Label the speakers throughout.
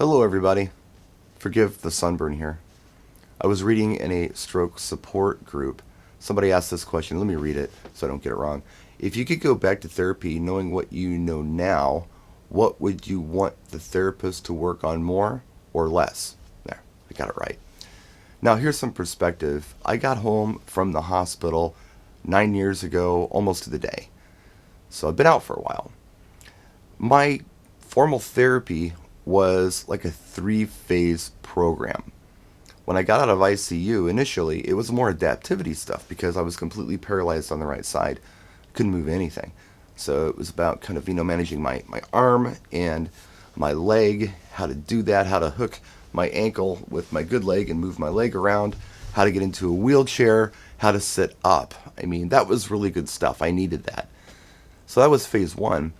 Speaker 1: Hello, everybody. Forgive the sunburn here. I was reading in a stroke support group. Somebody asked this question. Let me read it so I don't get it wrong. If you could go back to therapy knowing what you know now, what would you want the therapist to work on more or less? There, I got it right. Now, here's some perspective. I got home from the hospital 9 years ago, almost to the day. So I've been out for a while. My formal therapy was like a 3-phase program. When I got out of ICU, initially, it was more adaptivity stuff because I was completely paralyzed on the right side. Couldn't move anything. So it was about kind of, managing my arm and my leg, how to do that, how to hook my ankle with my good leg and move my leg around, how to get into a wheelchair, how to sit up. I mean, that was really good stuff. I needed that. So that was phase one.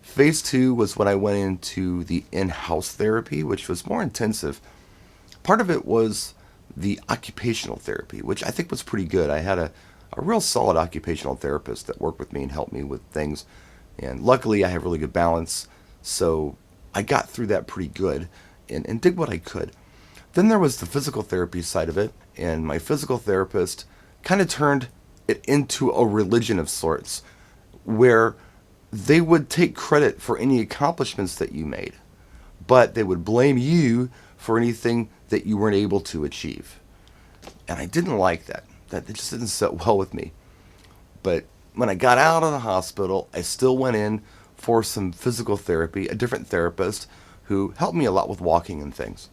Speaker 1: Phase two was when I went into the in-house therapy, which was more intensive. Part of it was the occupational therapy, which I think was pretty good. I had a real solid occupational therapist that worked with me and helped me with things. And luckily, I have really good balance. So I got through that pretty good and did what I could. Then there was the physical therapy side of it. And my physical therapist kind of turned it into a religion of sorts, where they would take credit for any accomplishments that you made, but they would blame you for anything that you weren't able to achieve. And I didn't like that. That just didn't sit well with me. But when I got out of the hospital, I still went in for some physical therapy, a different therapist who helped me a lot with walking and things.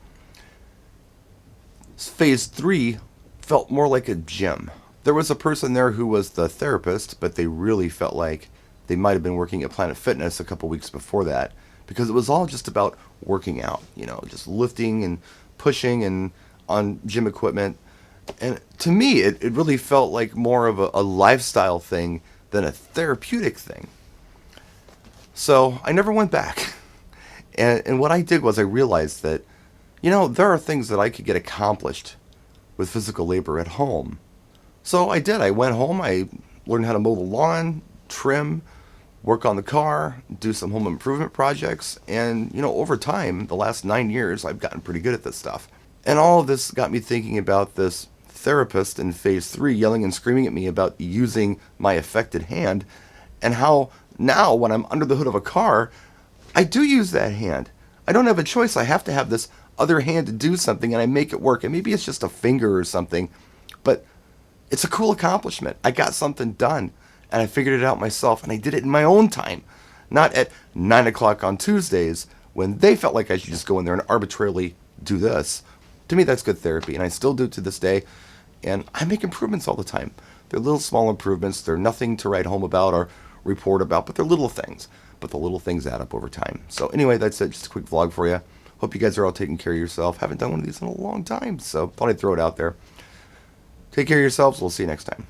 Speaker 1: Phase three felt more like a gym. There was a person there who was the therapist, but they really felt like they might have been working at Planet Fitness a couple weeks before that, because it was all just about working out, just lifting and pushing and on gym equipment. And to me, it really felt like more of a lifestyle thing than a therapeutic thing. So I never went back. And what I did was I realized that, there are things that I could get accomplished with physical labor at home. So I did. I went home, I learned how to mow the lawn, trim, work on the car, do some home improvement projects, and, over time, the last 9 years, I've gotten pretty good at this stuff. And all of this got me thinking about this therapist in phase three yelling and screaming at me about using my affected hand, and how now, when I'm under the hood of a car, I do use that hand. I don't have a choice. I have to have this other hand to do something, and I make it work. And maybe it's just a finger or something, but it's a cool accomplishment. I got something done. And I figured it out myself, and I did it in my own time, not at 9 o'clock on Tuesdays when they felt like I should just go in there and arbitrarily do this. To me, that's good therapy, and I still do it to this day, and I make improvements all the time. They're little small improvements. They're nothing to write home about or report about, but they're little things. But the little things add up over time. So anyway, that's it. Just a quick vlog for you. Hope you guys are all taking care of yourself. Haven't done one of these in a long time, so thought I'd throw it out there. Take care of yourselves. We'll see you next time.